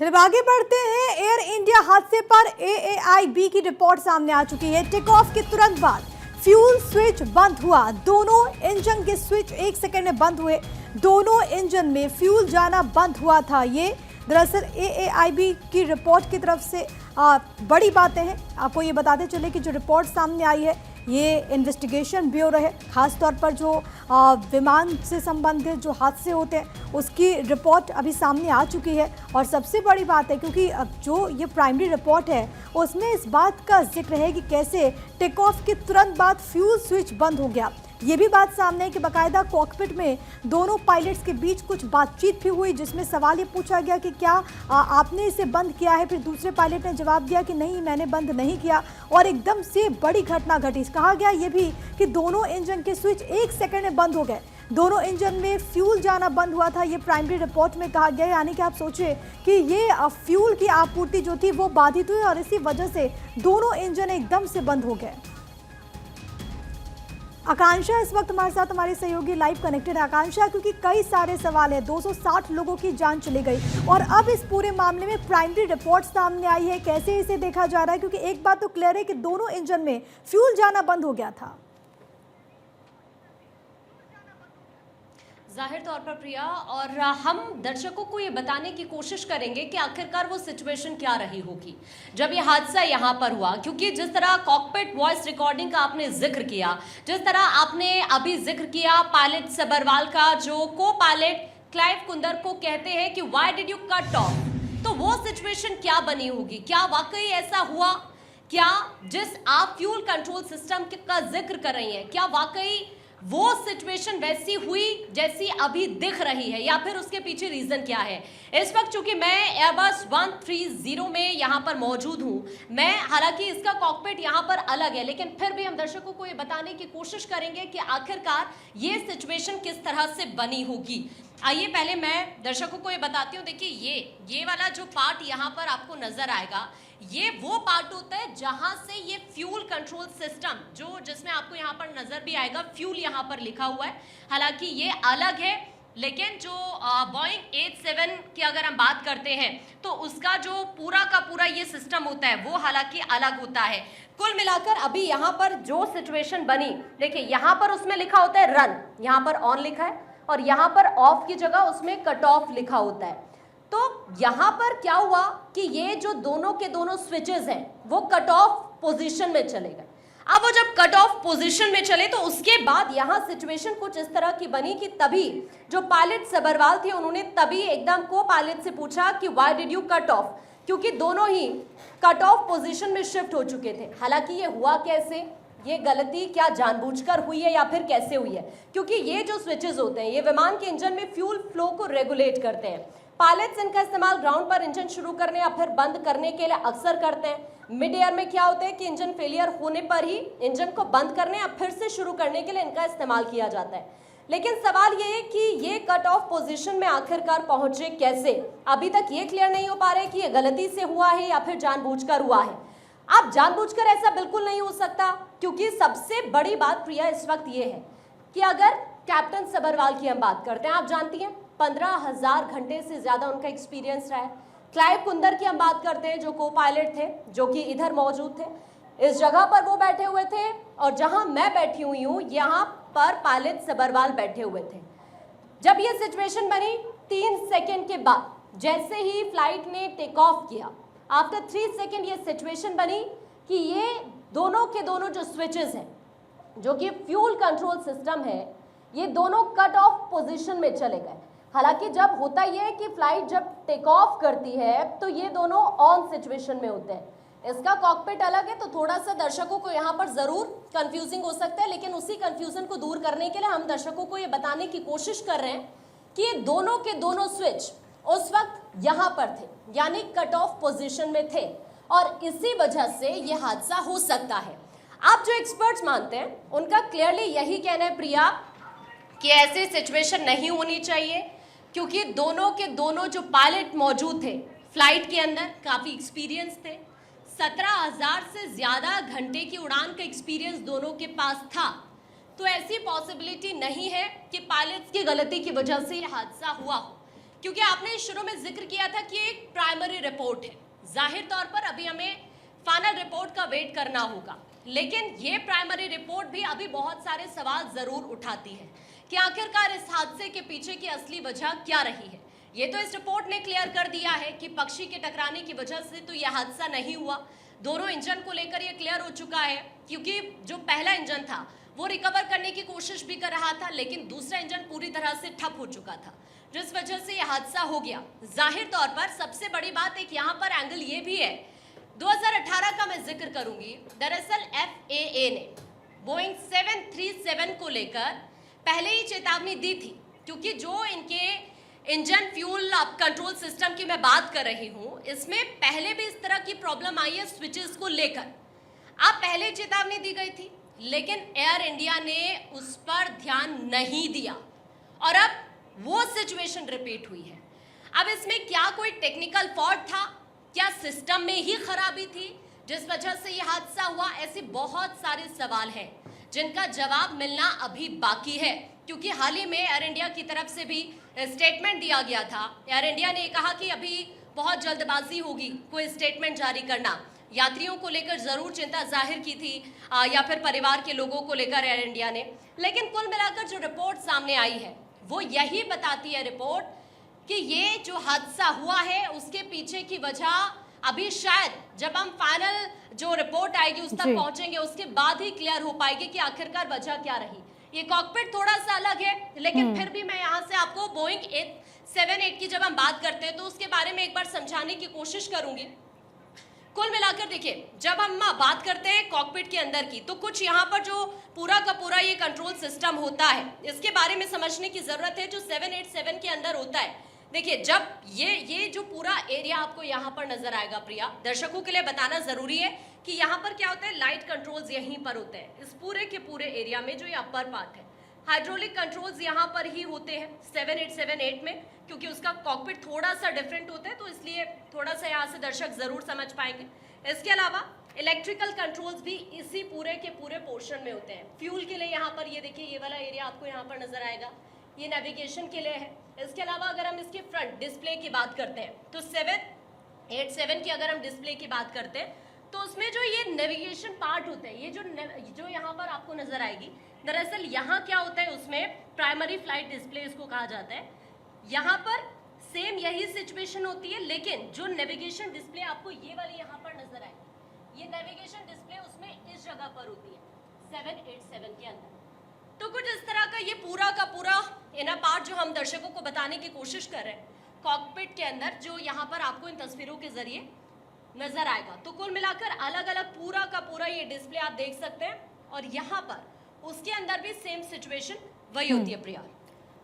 चलिए आगे बढ़ते हैं। एयर इंडिया हादसे पर AAIB की रिपोर्ट सामने आ चुकी है। टेक ऑफ के तुरंत बाद फ्यूल स्विच बंद हुआ। दोनों इंजन के स्विच 1 सेकंड में बंद हुए। दोनों इंजन में फ्यूल जाना बंद हुआ था। ये दरअसल AAIB की रिपोर्ट की तरफ से बड़ी बातें हैं। आपको ये बताते चले कि जो रिपोर्ट सामने आई है ये इन्वेस्टिगेशन ब्यूरो है। खासतौर पर जो विमान से संबंधित जो हादसे होते हैं उसकी रिपोर्ट अभी सामने आ चुकी है। और सबसे बड़ी बात है क्योंकि जो ये प्राइमरी रिपोर्ट है उसमें इस बात का जिक्र है कि कैसे टेक ऑफ के तुरंत बाद फ्यूल स्विच बंद हो गया। ये भी बात सामने है कि बाकायदा कॉकपिट में दोनों पायलट्स के बीच कुछ बातचीत भी हुई, जिसमें सवाल ये पूछा गया कि क्या आपने इसे बंद किया है। फिर दूसरे पायलट ने जवाब दिया कि नहीं, मैंने बंद नहीं किया। और एकदम से बड़ी घटना घटी। कहा गया ये भी कि दोनों इंजन के स्विच 1 सेकंड में बंद हो गए। दोनों इंजन में फ्यूल जाना बंद हुआ था। ये प्राइमरी रिपोर्ट में कहा गया। यानी कि आप सोचिए कि ये फ्यूल की आपूर्ति जो थी वो बाधित हुई और इसी वजह से दोनों इंजन एकदम से बंद हो गए। आकांक्षा इस वक्त हमारे साथ, हमारी सहयोगी लाइव कनेक्टेड है। आकांक्षा, क्योंकि कई सारे सवाल हैं, 260 लोगों की जान चली गई और अब इस पूरे मामले में प्राइमरी रिपोर्ट सामने आई है, कैसे इसे देखा जा रहा है? क्योंकि एक बात तो क्लियर है कि दोनों इंजन में फ्यूल जाना बंद हो गया था। जाहिर तौर पर प्रिया, और हम दर्शकों को ये बताने की कोशिश करेंगे कि आखिरकार वो सिचुएशन क्या रही होगी जब ये हादसा यहाँ पर हुआ। क्योंकि जिस तरह कॉकपिट वॉइस रिकॉर्डिंग का आपने जिक्र किया, जिस तरह आपने अभी जिक्र किया पायलट सबरवाल का, जो को पायलट क्लाइव कुंदर को कहते हैं कि why did you cut off, तो वो सिचुएशन क्या बनी होगी? क्या वाकई ऐसा हुआ? क्या जिस आप फ्यूल कंट्रोल सिस्टम का जिक्र कर रही हैं, क्या वाकई वो सिचुएशन वैसी हुई जैसी अभी दिख रही है, या फिर उसके पीछे रीजन क्या है? इस वक्त चूंकि मैं एयरबस 130 में यहाँ पर मौजूद हूँ, मैं हालांकि इसका कॉकपिट यहाँ पर अलग है, लेकिन फिर भी हम दर्शकों को ये बताने की कोशिश करेंगे कि आखिरकार ये सिचुएशन किस तरह से बनी होगी। आइए पहले मैं दर्शकों को ये बताती हूँ। देखिए ये वाला जो पार्ट यहाँ पर आपको नजर आएगा, ये वो पार्ट होता है जहां से ये फ्यूल कंट्रोल सिस्टम, जो जिसमें आपको यहाँ पर नजर भी आएगा फ्यूल यहाँ पर लिखा हुआ है। हालांकि ये अलग है, लेकिन जो बोइंग 87 की अगर हम बात करते हैं तो उसका जो पूरा का पूरा ये सिस्टम होता है वो हालांकि अलग होता है। कुल मिलाकर अभी यहाँ पर जो सिचुएशन बनी, देखिए यहाँ पर उसमें लिखा होता है रन, यहाँ पर ऑन लिखा है, और यहाँ पर ऑफ की जगह उसमें कट ऑफ लिखा होता है। तो यहां पर क्या हुआ कि ये जो दोनों के दोनों स्विचेस हैं वो कट ऑफ पोजीशन में चले गए। अब वो जब कट ऑफ पोजीशन में चले तो उसके बाद यहां सिचुएशन कुछ इस तरह की बनी कि तभी जो पायलट सबरवाल थे उन्होंने तभी एकदम को पायलट से पूछा कि why did you cut off, क्योंकि दोनों ही कट ऑफ पोजीशन में शिफ्ट हो चुके थे। हालांकि ये हुआ कैसे, ये गलती क्या जानबूझकर हुई है या फिर कैसे हुई है? क्योंकि ये जो स्विचेस होते हैं ये विमान के इंजन में फ्यूल फ्लो को रेगुलेट करते हैं। पायलट्स इनका इस्तेमाल ग्राउंड पर इंजन शुरू करने या फिर बंद करने के लिए अक्सर करते हैं। मिड एयर में क्या होता है कि इंजन फेलियर होने पर ही इंजन को बंद करने या फिर से शुरू करने के लिए इनका इस्तेमाल किया जाता है। लेकिन सवाल ये है कि ये कट ऑफ पोजीशन में आखिरकार पहुंचे कैसे? अभी तक ये क्लियर नहीं हो पा रहे कि ये गलती से हुआ है या फिर जानबूझकर हुआ है। अब जानबूझकर ऐसा बिल्कुल नहीं हो सकता, क्योंकि सबसे बड़ी बात प्रिया इस वक्त ये है कि अगर कैप्टन सबरवाल की हम बात करते हैं, आप जानती हैं 15,000 घंटे से ज्यादा उनका एक्सपीरियंस रहा है। क्लाइव कुंदर की हम बात करते हैं जो को पायलट थे, जो कि इधर मौजूद थे, इस जगह पर वो बैठे हुए थे, और जहां मैं बैठी हुई हूं यहाँ पर पायलट सबरवाल बैठे हुए थे। जब ये सिचुएशन बनी 3 सेकेंड के बाद जैसे ही फ्लाइट ने टेक ऑफ किया, आफ्टर 3 सेकेंड ये सिचुएशन बनी कि ये दोनों के दोनों जो स्विचेस हैं, जो कि फ्यूल कंट्रोल सिस्टम है, ये दोनों कट ऑफ पोजीशन में चले गए। हालांकि जब होता यह है कि फ्लाइट जब टेक ऑफ करती है तो ये दोनों ऑन सिचुएशन में होते हैं। इसका कॉकपिट अलग है, तो थोड़ा सा दर्शकों को यहाँ पर जरूर कंफ्यूजिंग हो सकता है, लेकिन उसी कंफ्यूजन को दूर करने के लिए हम दर्शकों को ये बताने की कोशिश कर रहे हैं कि ये दोनों के दोनों स्विच उस वक्त यहाँ पर थे, यानी कट ऑफ पोजिशन में थे, और इसी वजह से ये हादसा हो सकता है। आप जो एक्सपर्ट्स मानते हैं उनका क्लियरली यही कहना है प्रिया कि ऐसी सिचुएशन नहीं होनी चाहिए, क्योंकि दोनों के दोनों जो पायलट मौजूद थे फ्लाइट के अंदर काफ़ी एक्सपीरियंस थे। 17,000 से ज़्यादा घंटे की उड़ान का एक्सपीरियंस दोनों के पास था। तो ऐसी पॉसिबिलिटी नहीं है कि पायलट्स की गलती की वजह से ये हादसा हुआ हो। क्योंकि आपने शुरू में जिक्र किया था कि एक प्राइमरी रिपोर्ट है, जाहिर तौर पर अभी हमें फाइनल रिपोर्ट का वेट करना होगा, लेकिन ये प्राइमरी रिपोर्ट भी अभी बहुत सारे सवाल जरूर उठाती है कि आखिरकार इस हादसे के पीछे की असली वजह क्या रही है। ये तो इस रिपोर्ट ने क्लियर कर दिया है कि पक्षी के टकराने की वजह से तो यह हादसा नहीं हुआ। दोनों इंजन को लेकर यह क्लियर हो चुका है, क्योंकि जो पहला इंजन था वो रिकवर करने की कोशिश भी कर रहा था, लेकिन दूसरा इंजन पूरी तरह से ठप हो चुका था, जिस वजह से यह हादसा हो गया। जाहिर तौर पर सबसे बड़ी बात एक यहाँ पर एंगल ये भी है, 2018 का मैं जिक्र करूंगी। दरअसल FAA ने बोइंग 737 को लेकर पहले ही चेतावनी दी थी, क्योंकि जो इनके इंजन फ्यूल कंट्रोल सिस्टम की मैं बात कर रही हूं, इसमें पहले भी इस तरह की प्रॉब्लम आई है स्विचेस को लेकर। अब पहले चेतावनी दी गई थी, लेकिन एयर इंडिया ने उस पर ध्यान नहीं दिया और अब वो सिचुएशन रिपीट हुई है। अब इसमें क्या कोई टेक्निकल फॉल्ट था, क्या सिस्टम में ही खराबी थी जिस वजह से यह हादसा हुआ? ऐसे बहुत सारे सवाल हैं जिनका जवाब मिलना अभी बाकी है, क्योंकि हाल ही में एयर इंडिया की तरफ से भी स्टेटमेंट दिया गया था। एयर इंडिया ने कहा कि अभी बहुत जल्दबाजी होगी कोई स्टेटमेंट जारी करना। यात्रियों को लेकर जरूर चिंता जाहिर की थी या फिर परिवार के लोगों को लेकर एयर इंडिया ने, लेकिन कुल मिलाकर जो रिपोर्ट सामने आई है वो यही बताती है रिपोर्ट कि ये जो हादसा हुआ है उसके पीछे की वजह अभी शायद जब हम फाइनल जो रिपोर्ट आएगी उस तक पहुंचेंगे उसके बाद ही क्लियर हो पाएगी कि आखिरकार वजह क्या रही। ये कॉकपिट थोड़ा सा अलग है, लेकिन फिर भी मैं यहाँ से आपको बोइंग 778 की जब हम बात करते हैं तो उसके बारे में एक बार समझाने की कोशिश करूंगी। कुल मिलाकर देखिए, जब हम बात करते हैं कॉकपिट के अंदर की, तो कुछ यहाँ पर जो पूरा का पूरा ये कंट्रोल सिस्टम होता है इसके बारे में समझने की जरूरत है जो 787 के अंदर होता है। देखिए, जब ये जो पूरा एरिया आपको यहाँ पर नजर आएगा, प्रिया दर्शकों के लिए बताना जरूरी है कि यहाँ पर क्या होता है, लाइट कंट्रोल्स यहीं पर होते हैं। इस पूरे के पूरे एरिया में जो ये अपर पार्ट है, हाइड्रोलिक कंट्रोल्स यहाँ पर ही होते हैं 7878 में, क्योंकि उसका कॉकपिट थोड़ा सा डिफरेंट होता है, तो इसलिए थोड़ा सा यहाँ से दर्शक जरूर समझ पाएंगे। इसके अलावा इलेक्ट्रिकल कंट्रोल्स भी इसी पूरे के पूरे पोर्शन में होते हैं। फ्यूल के लिए यहाँ पर ये देखिए, ये वाला एरिया आपको यहाँ पर नजर आएगा, ये नेविगेशन के लिए है। इसके अलावा अगर हम इसके फ्रंट डिस्प्ले की बात करते हैं तो 787 की अगर हम डिस्प्ले की बात करते हैं तो उसमें जो ये नेविगेशन पार्ट होता है, ये जो यहाँ पर आपको नजर आएगी, दरअसल यहाँ क्या होता है, उसमें प्राइमरी फ्लाइट डिस्प्ले इसको कहा जाता है। यहाँ पर सेम यही सिचुएशन होती है, लेकिन जो नेविगेशन डिस्प्ले आपको ये वाली यहाँ पर नजर आएगी, ये नेविगेशन डिस्प्ले उसमें इस जगह पर होती है 787 के अंदर। तो कुछ इस तरह का ये पूरा का पूरा इनर पार्ट जो हम दर्शकों को बताने की कोशिश कर रहे हैं कॉकपिट के अंदर, जो यहाँ पर आपको इन तस्वीरों के जरिए नजर आएगा। तो कुल मिलाकर अलग अलग पूरा का पूरा ये डिस्प्ले आप देख सकते हैं, और यहाँ पर उसके अंदर भी सेम सिचुएशन वही होती है, प्रिया।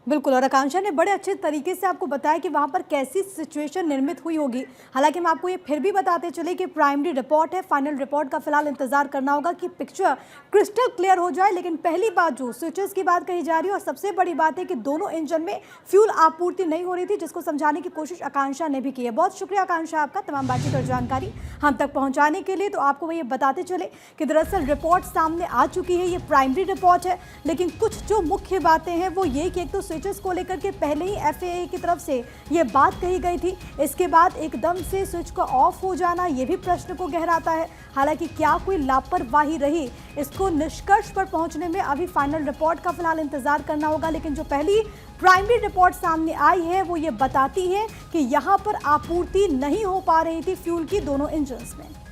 बिल्कुल, और आकांक्षा ने बड़े अच्छे तरीके से आपको बताया कि वहाँ पर कैसी सिचुएशन निर्मित हुई होगी। हालांकि हम आपको ये फिर भी बताते चले कि प्राइमरी रिपोर्ट है, फाइनल रिपोर्ट का फिलहाल इंतजार करना होगा कि पिक्चर क्रिस्टल क्लियर हो जाए। लेकिन पहली बात जो स्विचेस की बात कही जा रही है, और सबसे बड़ी बात है कि दोनों इंजन में फ्यूल आपूर्ति नहीं हो रही थी, जिसको समझाने की कोशिश आकांक्षा ने भी की है। बहुत शुक्रिया आकांक्षा आपका तमाम बातचीत और जानकारी हम तक पहुँचाने के लिए। तो आपको ये बताते चले कि दरअसल रिपोर्ट सामने आ चुकी है, ये प्राइमरी रिपोर्ट है, लेकिन कुछ जो मुख्य बातें हैं वो ये कि एक तो स्विचेस को लेकर के पहले ही FAA की तरफ से ये बात कही गई थी, इसके बाद एकदम से स्विच का ऑफ हो जाना ये भी प्रश्न को गहराता है। हालांकि क्या कोई लापरवाही रही, इसको निष्कर्ष पर पहुंचने में अभी फाइनल रिपोर्ट का फिलहाल इंतजार करना होगा। लेकिन जो पहली प्राइमरी रिपोर्ट सामने आई है वो ये बताती है कि यहाँ पर आपूर्ति नहीं हो पा रही थी फ्यूल की दोनों इंजन्स में।